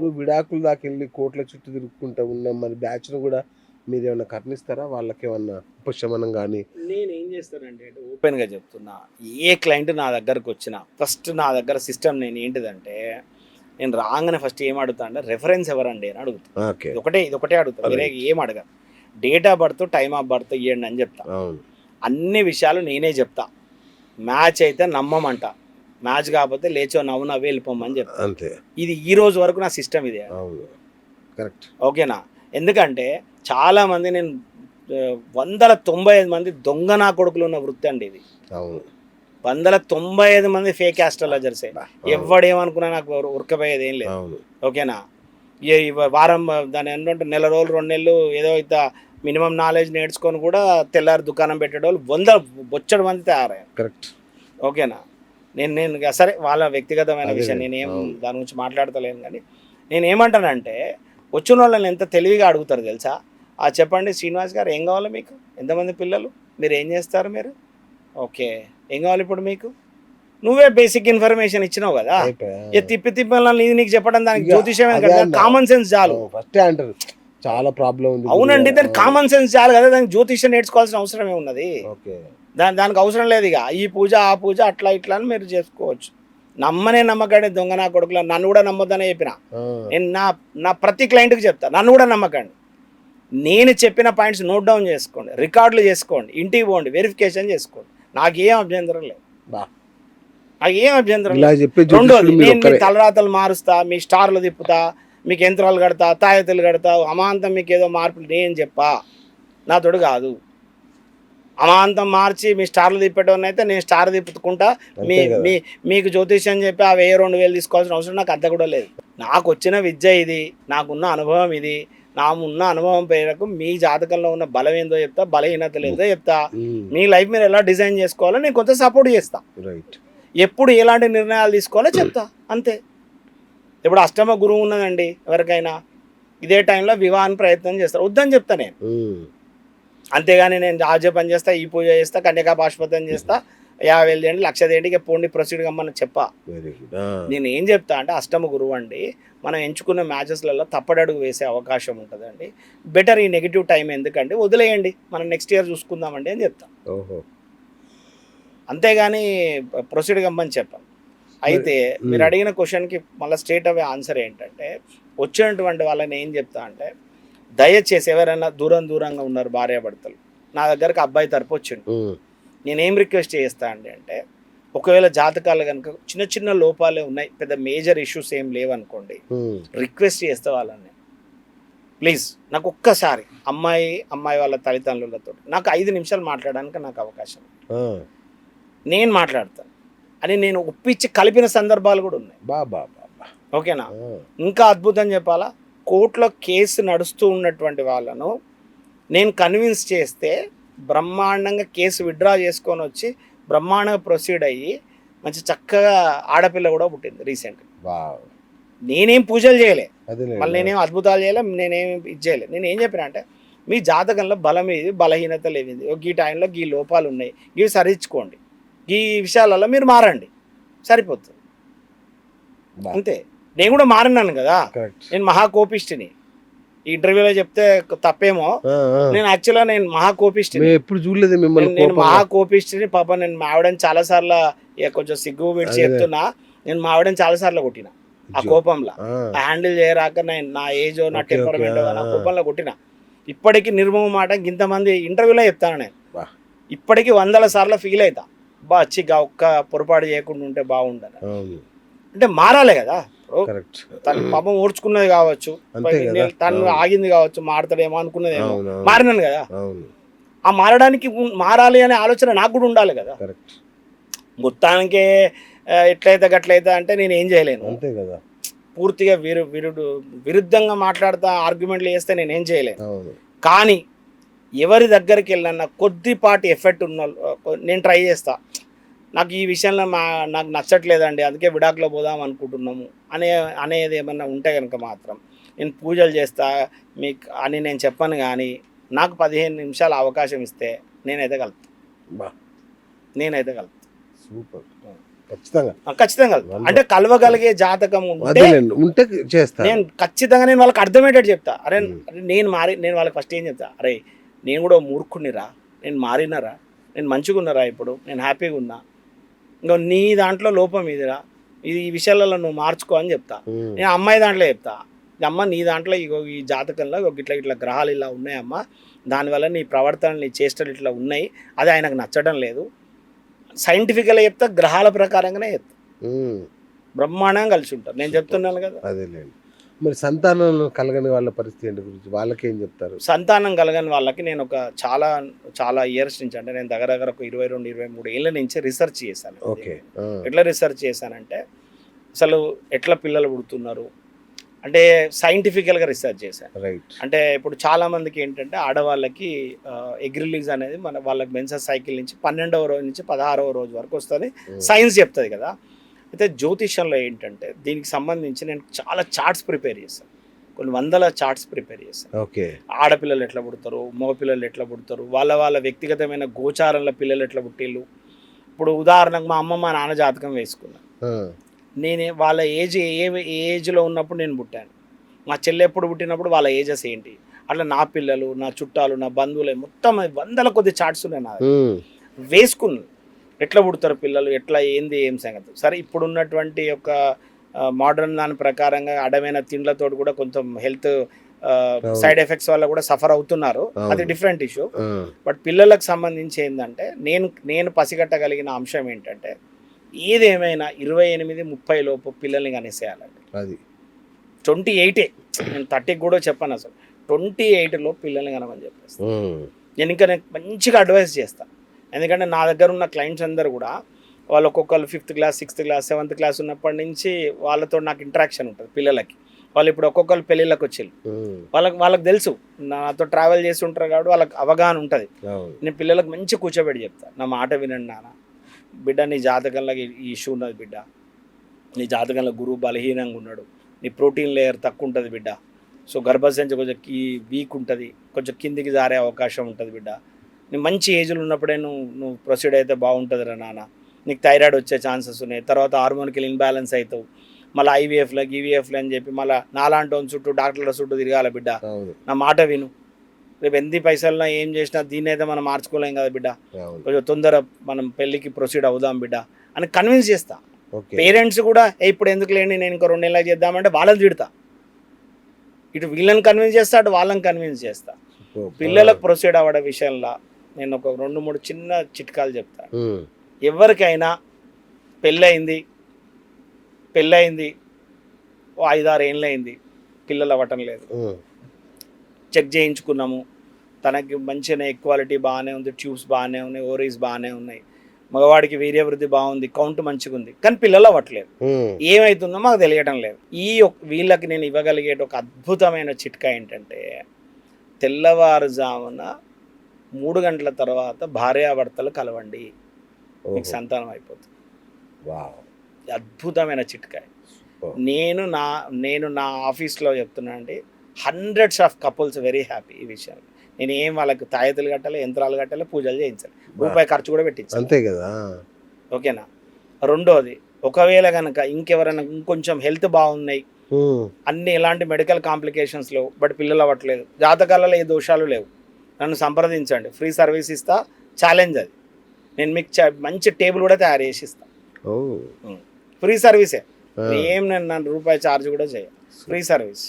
ఇప్పుడు విడాకులు దాకా వెళ్ళి కోట్ల చుట్టూ తిరుగుకుంటూ ఉన్న మరి బ్యాచ్ను కూడా మీరు ఏమైనా కర్ణిస్తారా? వాళ్ళకి ఏమన్నా ఉపశమనం కానీ? నేనేం చేస్తానంటే ఓపెన్గా చెప్తున్నా, ఏ క్లయింట్ నా దగ్గరకు వచ్చినా ఫస్ట్ నా దగ్గర సిస్టమ్ నేను ఏంటిదంటే, నేను రాగానే ఫస్ట్ ఏం అడుగుతా అంటే రెఫరెన్స్ ఎవరండి అని అడుగుతా. ఓకే. ఇది ఒకటే అడుగుతా, వేరే ఏం అడగ. Date of birth, time of birth ఇవ్వండి అని చెప్తా. అవును. అన్ని విషయాలు నేనే చెప్తా. మ్యాచ్ అయితే నమ్మమంట, మ్యాచ్ కాకపోతే లేచో నవ్వు నవ్వే వెళ్ళిపోమని చెప్తా. అంతే. ఇది ఈ రోజు వరకు నా సిస్టమ్ ఇదే. అవును, కరెక్ట్. ఓకేనా? ఎందుకంటే చాలామంది నేను 195 మంది దొంగ నా కొడుకులు ఉన్న వృత్తి అండి ఇది. అవును. 195 మంది ఫేక్ ఆస్ట్రాలజర్సే. ఎవడేమనుకున్నా నాకు ఉరకపోయేది ఏం లేదు. అవును. ఓకేనా? వారం దాని ఏంటంటే నెల రోజులు 2 నెలలు ఏదో ఇంత మినిమం నాలెడ్జ్ నేర్చుకొని కూడా తెల్లారి దుకాణం పెట్టేటోళ్ళు బొచ్చడు మంది తయారయ్యారు. కరెక్ట్. ఓకేనా? నేను సరే వాళ్ళ వ్యక్తిగతమైన విషయం, నేనేం అవును. దాని గురించి మాట్లాడతలేను. కానీ నేనేమంటానంటే వచ్చిన వాళ్ళని ఎంత తెలివిగా అడుగుతారు తెలుసా? చెప్పండి శ్రీనివాస్ గారు, ఏం కావాలి మీకు? ఎంతమంది పిల్లలు? మీరు ఏం చేస్తారు? మీరు ఓకే, ఏం కావాలి ఇప్పుడు మీకు? నువ్వే బేసిక్ ఇన్ఫర్మేషన్ ఇచ్చినావు కదా. తిప్పి ఇది నీకు చెప్పడం దానికి జ్యోతిషమే కదా, కామన్ సెన్స్ చాలు. ఫస్ట్ అంటారు చాలా ప్రాబ్లం ఉంది. అవునండి, దానికి కామన్ సెన్స్ చాలు కదా, దానికి జ్యోతిషం నేర్చుకోవాల్సిన అవసరం ఏమున్నది? దానికి అవసరం లేదు. ఇక ఈ పూజ ఆ పూజ అట్లా ఇట్లా అని మీరు చేసుకోవచ్చు. నమ్మకండి దొంగ నా కొడుకులు. నన్ను కూడా నమ్మొద్దనే చెప్పిన. నేను నా ప్రతి క్లయింట్కి చెప్తా, నన్ను కూడా నమ్మకండి. నేను చెప్పిన పాయింట్స్ నోట్ డౌన్ చేసుకోండి, రికార్డులు చేసుకోండి, ఇంటికి పోండి, వెరిఫికేషన్ చేసుకోండి. నాకేం అభ్యంతరం లేదు. నాకేం అభ్యంతరం లేదు. రెండోది, నేను మీ తలరాతలు మారుస్తా, మీ స్టార్లు తిప్పుతా, మీకు యంత్రాలు కడతా, తాయెత్తులు కడతా, అమాంతం మీకు ఏదో మార్పులు నేను చెప్పా. నాతోడు కాదు. అమాంతం మార్చి మీ స్టార్లు తిప్పేటోని అయితే నేను స్టార్ తిప్పుకుంటా. మీకు జ్యోతిష్యం చెప్పి ఆ 1000-2000 తీసుకోవాల్సిన అవసరం నాకు అంత కూడా లేదు. నాకు వచ్చిన విద్య ఇది, నాకున్న అనుభవం ఇది. ఉన్న అనుభవం పేరకు మీ జాతకంలో ఉన్న బలం ఏందో చెప్తా, బలహీనతలు ఏందో చెప్తా. మీ లైఫ్ మీరు ఎలా డిజైన్ చేసుకోవాలో నేను కొంత సపోర్ట్ చేస్తా. ఎప్పుడు ఎలాంటి నిర్ణయాలు తీసుకోవాలో చెప్తా, అంతే. ఇప్పుడు అష్టమ గురువు ఉన్నదండి ఎవరికైనా, ఇదే టైంలో వివాహాన్ని ప్రయత్నం చేస్తారు, వద్దని చెప్తా నేను. అంతేగాని నేను రాజ్య పని చేస్తా, ఈ పూజ చేస్తా, కన్యకా పాశుపతం చేస్తా, 50,000 చేయండి, 1,00,000 చేయండి, ఇక పోండి ప్రొసీడ్ కమ్మని చెప్పా. నేను ఏం చెప్తా అంటే అష్టమ గురువు అండి, మనం ఎంచుకున్న మ్యాచెస్లలో తప్పడడుగు వేసే అవకాశం ఉంటుందండి. బెటర్ ఈ నెగిటివ్ టైం ఎందుకంటే వదిలేయండి, మనం నెక్స్ట్ ఇయర్ చూసుకుందామండి అని చెప్తా. అంతేగాని ప్రొసీడ్ కమ్మని చెప్పాను. అయితే మీరు అడిగిన క్వశ్చన్కి మళ్ళీ స్ట్రేట్ అవే ఆన్సర్ ఏంటంటే, వచ్చినటువంటి వాళ్ళని ఏం చెప్తా అంటే, దయచేసి ఎవరైనా దూరంగా ఉన్నారు భార్యాభర్తలు, నా దగ్గరకు అబ్బాయి తరపు వచ్చిండు, నేనేం రిక్వెస్ట్ చేస్తా అండి అంటే, ఒకవేళ జాతకాలు కనుక చిన్న లోపాలే ఉన్నాయి, పెద్ద మేజర్ ఇష్యూస్ ఏం లేవనుకోండి, రిక్వెస్ట్ చేస్తే వాళ్ళని ప్లీజ్ నాకు ఒక్కసారి అమ్మాయి వాళ్ళ తల్లిదండ్రులతో నాకు 5 నిమిషాలు మాట్లాడడానికి నాకు అవకాశం, నేను మాట్లాడతాను అని నేను ఒప్పించి కలిపిన సందర్భాలు కూడా ఉన్నాయి. ఓకేనా? ఇంకా అద్భుతం చెప్పాలా, కోర్టులో కేసు నడుస్తూ ఉన్నటువంటి వాళ్ళను నేను కన్విన్స్ చేస్తే బ్రహ్మాండంగా కేసు విత్డ్రా చేసుకొని వచ్చి బ్రహ్మాండంగా ప్రొసీడ్ అయ్యి మంచి చక్కగా ఆడపిల్ల కూడా పుట్టింది రీసెంట్గా. నేనేం పూజలు చేయలే, మళ్ళీ నేనేం అద్భుతాలు చేయలే, నేనేం ఇది చేయలే. నేను ఏం చెప్పిన అంటే, మీ జాతకంలో బలం ఏది, బలహీనత లేవింది, ఈ టైంలో ఈ లోపాలు ఉన్నాయి, ఇవి సరిచుకోండి, ఈ విషయాలలో మీరు మారండి, సరిపోతుంది. అంతే. నేను కూడా మారినాను కదా, నేను మహాకోపిష్టిని. ఈ ఇంటర్వ్యూలో చెప్తే తప్పేమో, నేను యాక్చువల్గా నేను మహాకోపిష్టిని, ఎప్పుడు చూడలేదు మిమ్మల్ని. నేను మహాకోపిష్టిని. పాప నేను మా ఆవిడని చాలాసార్లు, కొంచెం సిగ్గు విడిచి చెప్తున్నా, నేను మా ఆవిడని చాలాసార్లు కొట్టిన. ఆ కోపంలో హ్యాండిల్ చేయరాక నా ఏజ్ నా టెంపర్మెంట్ నా కోపంలో కొట్టిన. ఇప్పటికీ నిర్మమ మాట ఇంతమంది ఇంటర్వ్యూలో చెప్తాను నేను, ఇప్పటికీ 100 సార్లు ఫీల్ అవుతా, ఒక్క పొరపాటు చేయకుండా ఉంటే బాగుండదు. అంటే మారాలి కదా. తను పాపం ఓడ్చుకున్నది కావచ్చు, తను ఆగింది కావచ్చు, మారతాడేమో అనుకున్నదేమో, మారినాను కదా. ఆ మారాలి అనే ఆలోచన నాకు కూడా ఉండాలి కదా. మొత్తానికే ఎట్లయితే గట్లయితే అంటే నేను ఏం చేయలేను. అంతే కదా. పూర్తిగా విరుద్ధంగా మాట్లాడతా ఆర్గ్యుమెంట్లు చేస్తే నేనేం చేయలేను. కానీ ఎవరి దగ్గరికి వెళ్ళినా కొద్దిపాటి ఎఫెక్ట్ ఉన్న నేను ట్రై చేస్తా. నాకు ఈ విషయంలో నాకు నచ్చట్లేదండి, అందుకే విడాకులో పోదాం అనుకుంటున్నాము అనేది ఏమన్నా ఉంటే కనుక మాత్రం నేను పూజలు చేస్తా మీకు అని నేను చెప్పను. కానీ నాకు 15 నిమిషాలు అవకాశం ఇస్తే నేనైతే కలుపుతా. సూపర్. ఖచ్చితంగా ఖచ్చితంగా అంటే కలవగలిగే జాతకం ఉంటే అదేలేండి, ఉంటే చేస్తాను. నేను ఖచ్చితంగా నేను వాళ్ళకి అర్థమయ్యేటట్టు చెప్తా. అరే నేను వాళ్ళకి ఫస్ట్ ఏం చెప్తా, అరే నేను కూడా మూర్ఖునిరా, నేను మారినరా, నేను మంచిగా ఉన్నారా, ఇప్పుడు నేను హ్యాపీగా ఉన్నా, ఇంకా నీ దాంట్లో లోపం ఇదిరా, ఈ విషయాలలో నువ్వు మార్చుకో అని చెప్తా. నేను అమ్మాయి దాంట్లో చెప్తా, అమ్మ నీ దాంట్లో ఇగో ఈ జాతకంలో ఇట్లా ఇట్లా గ్రహాలు ఇలా ఉన్నాయమ్మా, దానివల్ల నీ ప్రవర్తన నీ చేష్టలు ఇట్లా ఉన్నాయి, అది ఆయనకు నచ్చడం లేదు. సైంటిఫిక్గా చెప్తా, గ్రహాల ప్రకారంగానే చెప్తా, బ్రహ్మాండంగా కలిసి ఉంటారు. నేను చెప్తున్నాను కదా. అదేలేండి. మరి సంతానం కలగని వాళ్ళ పరిస్థితి ఏంటి గురించి వాళ్ళకి ఏం చెప్తారు? సంతానం కలగని వాళ్ళకి నేను ఒక చాలా ఇయర్స్ నుంచి, అంటే నేను దగ్గర ఒక 22-23 ఏళ్ళ నుంచి రీసెర్చ్ చేశాను. ఓకే. ఎట్లా రీసెర్చ్ చేశానంటే, అసలు ఎట్లా పిల్లలు పుడుతున్నారు అంటే సైంటిఫికల్గా రీసెర్చ్ చేశాను. రైట్. అంటే ఇప్పుడు చాలా మందికి ఏంటంటే ఆడవాళ్ళకి ఎగ్ రిలీజ్ అనేది వాళ్ళకి మెన్సెస్ సైకిల్ నుంచి 12వ రోజు నుంచి 16వ రోజు వరకు వస్తుంది, సైన్స్ చెప్తుంది కదా. అయితే జ్యోతిష్యంలో ఏంటంటే దీనికి సంబంధించి నేను చాలా చార్ట్స్ ప్రిపేర్ చేశాను, కొన్ని వందల చార్ట్స్ ప్రిపేర్ చేశాను. ఓకే. ఆడపిల్లలు ఎట్లా పుడతారు, మగపిల్లలు ఎట్లా పుడతారు, వాళ్ళ వ్యక్తిగతమైన గోచారంలో పిల్లలు ఎట్లా పుట్టిళ్ళు. ఇప్పుడు ఉదాహరణకు మా అమ్మ మా నాన్న జాతకం వేసుకున్నాను, నేనే వాళ్ళ ఏజ్లో ఉన్నప్పుడు నేను పుట్టాను, మా చెల్లె ఎప్పుడు పుట్టినప్పుడు వాళ్ళ ఏజెస్ ఏంటి, అట్లా నా పిల్లలు, నా చుట్టాలు, నా బంధువులు మొత్తం వందల కొద్ది చార్ట్స్ ఉన్నాయి నా వేసుకున్నాను. ఎట్లా పుడతారు పిల్లలు, ఎట్లా ఏంది ఏం సంగతి. సరే ఇప్పుడు ఉన్నటువంటి ఒక మోడర్న్ దాని ప్రకారంగా అడమైన తిండ్లతో కూడా కొంచెం హెల్త్ సైడ్ ఎఫెక్ట్స్ వల్ల కూడా సఫర్ అవుతున్నారు, అది డిఫరెంట్ ఇష్యూ. బట్ పిల్లలకు సంబంధించి ఏంటంటే నేను పసిగట్టగలిగిన అంశం ఏంటంటే, ఏదేమైనా 28-30 లోపు పిల్లల్ని కనేసేయాలండి. అది 28, నేను 30 కూడా చెప్పాను, అసలు 28లో పిల్లల్ని కనమని చెప్పేసి నేను మంచిగా అడ్వైస్ చేస్తాను. ఎందుకంటే నా దగ్గర ఉన్న క్లయింట్స్ అందరూ కూడా వాళ్ళు ఒక్కొక్కరు 5th class 6th class 7th class ఉన్నప్పటి నుంచి వాళ్ళతో నాకు ఇంటరాక్షన్ ఉంటుంది పిల్లలకి. వాళ్ళు ఇప్పుడు ఒక్కొక్కరు పెళ్ళిళ్ళకి వచ్చి వాళ్ళకి తెలుసు, నాతో ట్రావెల్ చేసి ఉంటారు కాబట్టి వాళ్ళకి అవగాహన ఉంటుంది. నేను పిల్లలకు మంచి కూర్చోబెట్టి చెప్తాను, నా మాట వినండి నాన్న, బిడ్డ నీ జాతకంలో ఈ ఇష్యూ ఉన్నది బిడ్డ, నీ జాతకంలో గురువు బలహీనంగా ఉన్నాడు, నీ ప్రోటీన్ లేయర్ తక్కువ ఉంటుంది బిడ్డ, సో గర్భసంచి కొంచెం వీక్ ఉంటుంది, కొంచెం కిందికి జారే అవకాశం ఉంటుంది బిడ్డ, నీ మంచి ఏజ్లో ఉన్నప్పుడే నువ్వు ప్రొసీడ్ అయితే బాగుంటుంది రా నాన్న, నీకు థైరాయిడ్ వచ్చే ఛాన్సెస్ ఉన్నాయి, తర్వాత హార్మోన్కి ఇన్బ్యాలెన్స్ అవుతావు, మళ్ళీ ఈవీఎఫ్లు అని చెప్పి మళ్ళీ నాలాంటి చుట్టూ డాక్టర్ల చుట్టూ తిరగాల బిడ్డ, నా మాట విను, రేపు ఎన్ని పైసల్లో ఏం చేసినా దీన్ని అయితే మనం మార్చుకోలేం కదా బిడ్డ, కొంచెం తొందర మనం పెళ్ళికి ప్రొసీడ్ అవుదాం బిడ్డ అని కన్విన్స్ చేస్తా. పేరెంట్స్ కూడా ఇప్పుడు ఎందుకు లేండి నేను ఇంకో 2 నెలలు చేద్దామంటే వాళ్ళని తిడతా, ఇటు వీళ్ళని కన్విన్స్ చేస్తా, అటు వాళ్ళని కన్విన్స్ చేస్తా. పిల్లలకు ప్రొసీడ్ అవ్వడం విషయంలో నేను ఒక 2-3 చిన్న చిట్కాలు చెప్తాను. ఎవరికైనా పెళ్ళయింది 5-6 ఏళ్ళు అయింది, పిల్లలు అవ్వటం లేదు, చెక్ చేయించుకున్నాము, తనకి మంచిగా ఈక్వాలిటీ బాగానే ఉంది, ట్యూబ్స్ బాగానే ఉన్నాయి, ఓరీస్ బాగానే ఉన్నాయి, మగవాడికి వీర్యవృద్ధి బాగుంది, కౌంట్ మంచిగా ఉంది, కానీ పిల్లలు అవ్వట్లేదు, ఏమవుతుందో మాకు తెలియటం లేదు. వీళ్ళకి నేను ఇవ్వగలిగే ఒక అద్భుతమైన చిట్కా ఏంటంటే, తెల్లవారుజామున 3 గంటల తర్వాత భార్యాభర్తలు కలవండి, మీకు సంతానం అయిపోతుంది. అద్భుతమైన చిట్కా. నేను నా ఆఫీస్లో చెప్తున్నా అండి, hundreds of couples very happy ఈ విషయం. నేను ఏం వాళ్ళకి తాయెత్తులు కట్టాలి, యంత్రాలు కట్టాలి, పూజలు చేయించాలి, రూపాయి ఖర్చు కూడా పెట్టించాలి, అంతే కదా. ఓకేనా. రెండోది, ఒకవేళ కనుక ఇంకెవరైనా ఇంకొంచెం హెల్త్ బాగున్నాయి, అన్ని ఎలాంటి మెడికల్ కాంప్లికేషన్స్ లేవు, బట్ పిల్లలు అవ్వట్లేదు, జాతకాలలో ఏ దోషాలు లేవు, నన్ను సంప్రదించండి, ఫ్రీ సర్వీస్ ఇస్తా, ఛాలెంజ్ అది. నేను మీకు మంచి టేబుల్ కూడా తయారు చేసి ఇస్తా, ఫ్రీ సర్వీసే, ఏం నన్ను రూపాయి ఛార్జ్ కూడా చేయాలి, ఫ్రీ సర్వీస్.